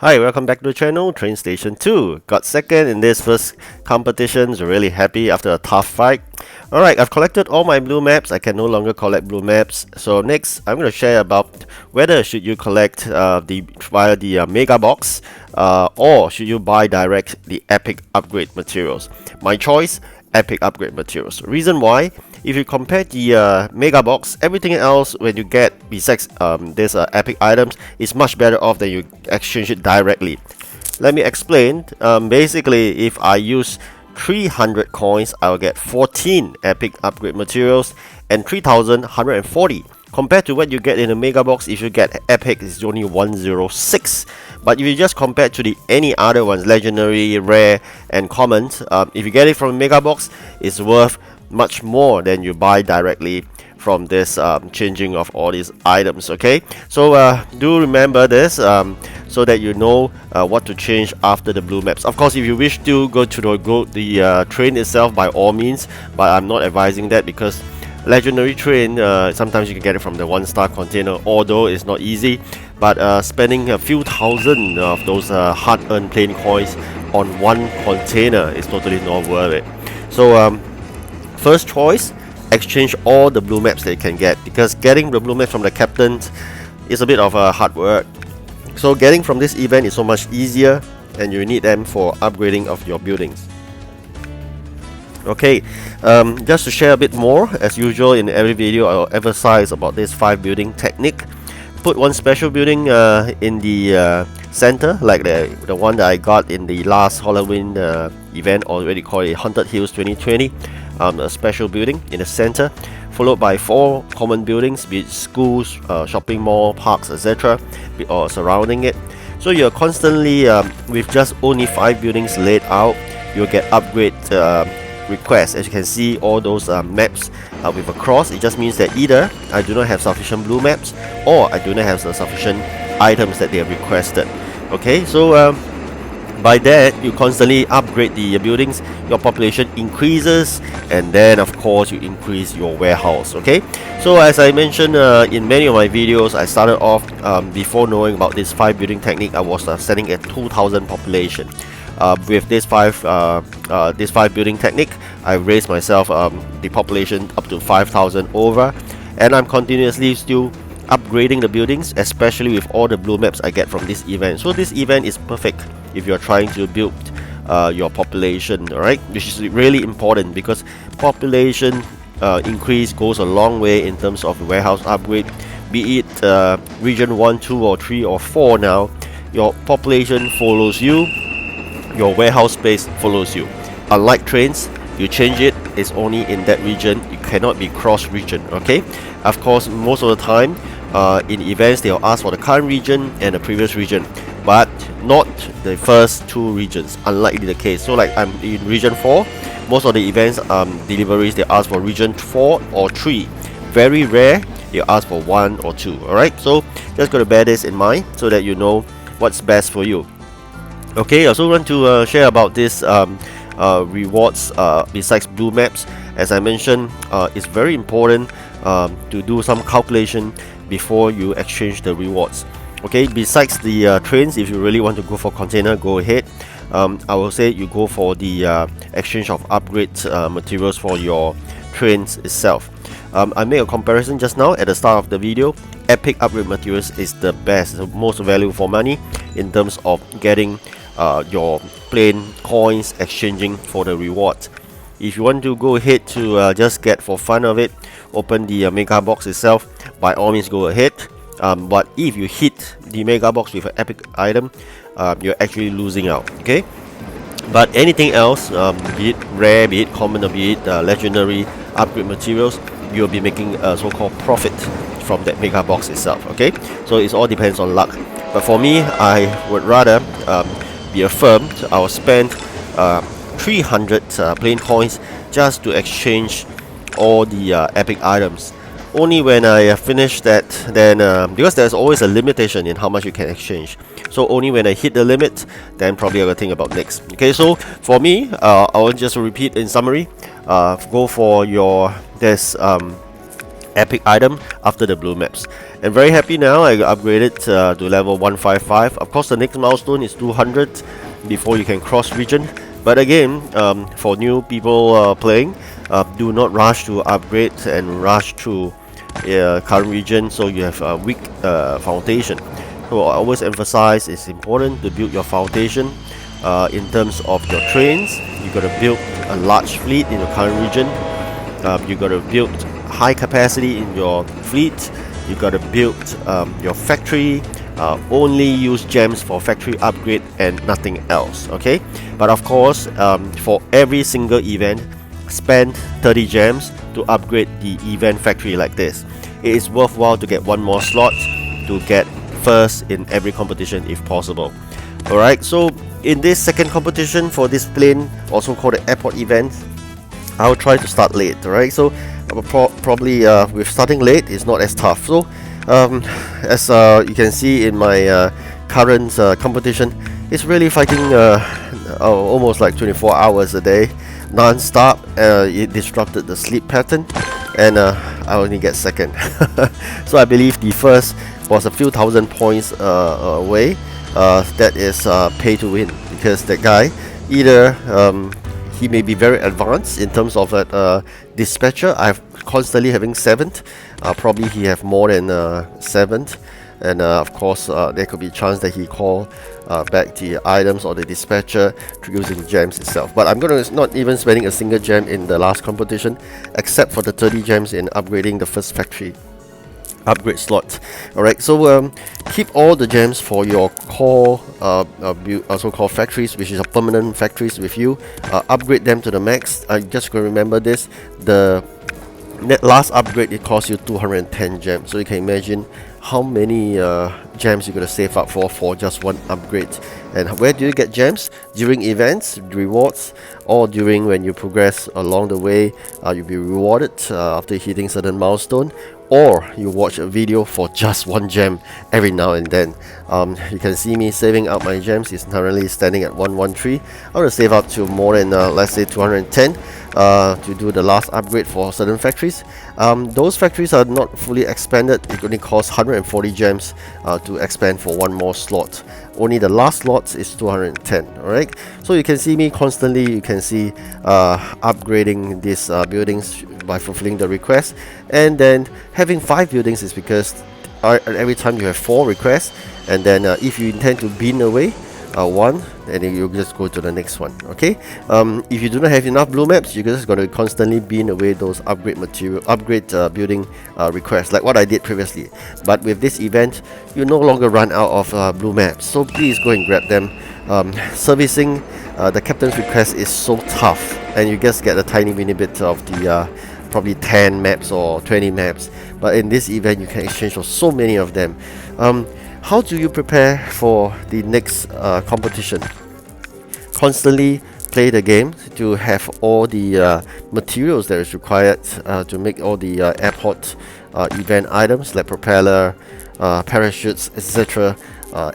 Hi, welcome back to the channel, TrainStation 2. Got second in this first competition, so really happy after a tough fight. Alright, I've collected all my blue maps. I can no longer collect blue maps. So next, I'm going to share about whether should you collect via the Mega Box or should you buy direct the Epic Upgrade materials. My choice, Epic Upgrade materials. Reason why, if you compare the Mega Box, everything else when you get besides this Epic items is much better off than you exchange it directly. Let me explain. Basically, if I use 300 coins, I'll get 14 Epic Upgrade materials and 3,140. Compared to what you get in a Mega Box, if you get Epic, it's only 106. But if you just compare to the any other ones, Legendary, Rare, and Common, if you get it from a Mega Box, it's worth much more than you buy directly from this changing of all these items. Okay, so do remember this so that you know what to change after the blue maps. Of course, if you wish to go to the train itself, by all means, but I'm not advising that because Legendary train, sometimes you can get it from the 1-star container, although it's not easy. But spending a few thousand of those hard-earned plain coins on one container is totally not worth it. So first choice, exchange all the blue maps that you can get, because getting the blue maps from the captains is a bit of hard work. So getting from this event is so much easier, and you need them for upgrading of your buildings. Okay, just to share a bit more, as usual in every video I'll emphasize about this 5 building technique. Put one special building in the center, like the one that I got in the last Halloween event, already called it Haunted Hills 2020. A special building in the center, followed by 4 common buildings, be it schools, shopping mall, parks, etc., or surrounding it. So you're constantly, with just only 5 buildings laid out, you'll get upgrade requests. As you can see, all those maps with a cross, it just means that either I do not have sufficient blue maps or I do not have the sufficient items that they have requested. Okay, so by that you constantly upgrade the buildings, your population increases, and then of course you increase your warehouse. Okay, so as I mentioned in many of my videos, I started off before knowing about this 5 building technique, I was setting at 2,000 population. With this 5 building technique, I raised myself the population up to 5,000 over, and I'm continuously still upgrading the buildings, especially with all the blue maps I get from this event. So this event is perfect if you're trying to build your population, alright, which is really important because population increase goes a long way in terms of warehouse upgrade. Be it region 1, 2 or 3 or 4, now your population follows you, your warehouse space follows you. Unlike trains, you change it, it's only in that region, you cannot be cross region. Okay, of course most of the time in events they'll ask for the current region and the previous region, but not the first 2 regions, unlikely the case. So like I'm in region 4, most of the events deliveries they ask for region 4 or 3. Very rare they ask for 1 or 2. Alright, so just gotta bear this in mind so that you know what's best for you. Okay, I also want to share about this rewards besides blue maps. As I mentioned, it's very important to do some calculation before you exchange the rewards. Okay, besides the trains, if you really want to go for container, go ahead. I will say you go for the exchange of upgrade materials for your trains itself. I made a comparison just now at the start of the video. Epic upgrade materials is the best, the most value for money in terms of getting your plain coins exchanging for the rewards. If you want to go ahead to just get for fun of it, open the Mega Box itself, by all means go ahead. But if you hit the Mega Box with an epic item, you're actually losing out. Okay, but anything else, be it rare, be it common, or be it legendary upgrade materials, you'll be making a so-called profit from that Mega Box itself. Okay, so it all depends on luck. But for me, I would rather be affirmed, I will spend 300 plain coins just to exchange all the epic items. Only when I finish that, then because there's always a limitation in how much you can exchange, so only when I hit the limit, then probably I will think about next. Okay, so for me, I will just repeat in summary, go for your this epic item after the blue maps. And very happy now, I upgraded to level 155. Of course, the next milestone is 200 before you can cross region. But again, for new people playing, do not rush to upgrade and rush to current region so you have a weak foundation. So I always emphasize it's important to build your foundation in terms of your trains. You got to build a large fleet in your current region. You got to build high capacity in your fleet. You got to build your factory. Only use gems for factory upgrade and nothing else. Okay, but of course, for every single event, spend 30 gems to upgrade the event factory like this. It is worthwhile to get one more slot to get first in every competition if possible. Alright, so in this second competition for this plane, also called the airport event, I'll try to start late. Alright, so probably with starting late is not as tough. So as you can see in my current competition, it's really fighting almost like 24 hours a day, non-stop. It disrupted the sleep pattern, and I only get second. So I believe the first was a few thousand points away. That is pay to win, because that guy either he may be very advanced in terms of that dispatcher. I've constantly having 7th. Probably he have more than 7th, and of course there could be a chance that he call back the items or the dispatcher through using gems itself. But I'm gonna not even spending a single gem in the last competition, except for the 30 gems in upgrading the first factory upgrade slot. Alright, so keep all the gems for your core also called factories, which is a permanent factories with you. Upgrade them to the max. Just gonna remember this, the last upgrade it costs you 210 gems, so you can imagine how many gems you're gonna save up for just one upgrade. And where do you get gems? During events, rewards, or during when you progress along the way, you'll be rewarded after hitting certain milestone, or you watch a video for just one gem every now and then. You can see me saving up my gems. It's currently standing at 113. I want to save up to more than let's say 210 to do the last upgrade for certain factories. Those factories are not fully expanded. It only costs 140 gems to expand for one more slot. Only the last slot is 210. Alright, so you can see me constantly, you can see upgrading these buildings by fulfilling the request. And then having 5 buildings is because every time you have 4 requests, and then if you intend to bin away one, and then you just go to the next one. Okay, if you do not have enough blue maps, you're just going to constantly bin away those upgrade building requests, like what I did previously. But with this event, you no longer run out of blue maps, so please go and grab them. Servicing the captain's request is so tough, and you just get a tiny mini bit of the probably 10 maps or 20 maps, but in this event you can exchange for so many of them. How do you prepare for the next competition? Constantly play the game to have all the materials that is required to make all the airport event items, like propeller, parachutes, etc.,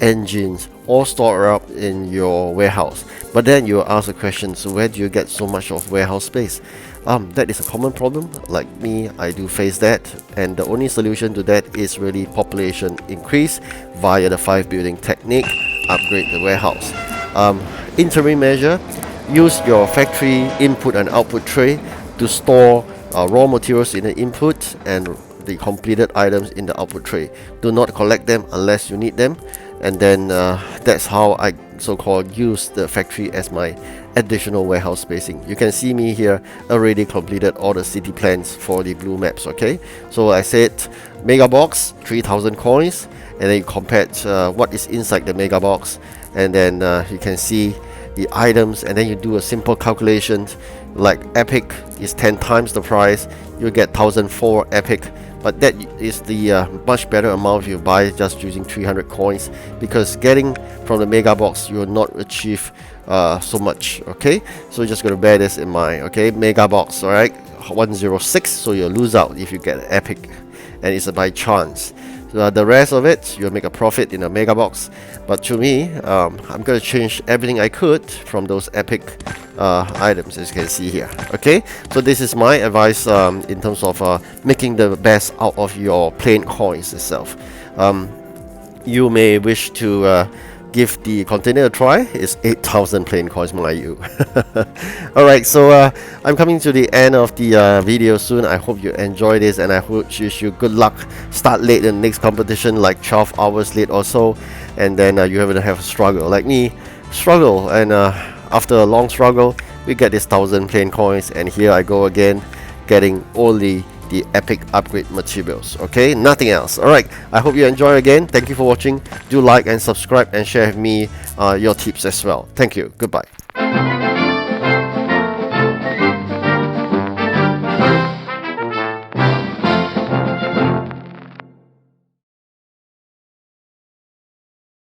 engines, all stored up in your warehouse. But then you ask the question, so where do you get so much of warehouse space? That is a common problem. Like me, I do face that, and the only solution to that is really population increase via the 5 building technique. Upgrade the warehouse. Interim measure, use your factory input and output tray to store raw materials in the input and the completed items in the output tray. Do not collect them unless you need them, and then that's how I so-called use the factory as my additional warehouse spacing. You can see me here already completed all the city plans for the blue maps. Okay, so I said mega box 3000 coins, and then you compared what is inside the mega box, and then you can see the items, and then you do a simple calculation, like epic is 10 times the price, you get 1004 epic. But that is the much better amount if you buy just using 300 coins, because getting from the mega box you will not achieve so much. Okay, so you're just going to bear this in mind. Okay, mega box, alright, 106, so you'll lose out if you get epic, and it's by chance. The rest of it, you'll make a profit in a mega box. But to me, I'm gonna change everything I could from those epic items, as you can see here. Okay, so this is my advice in terms of making the best out of your plain coins itself. You may wish to give the container a try. It's 8,000 plain coins, mind you. Alright, so I'm coming to the end of the video soon. I hope you enjoy this, and I wish you good luck. Start late in the next competition, like 12 hours late or so, and then you have to have a struggle like me. Struggle, and after a long struggle, we get this 1,000 plain coins, and here I go again, getting only the epic upgrade materials. Okay, nothing else. Alright, I hope you enjoy again. Thank you for watching. Do like and subscribe and share with me your tips as well. Thank you. Goodbye.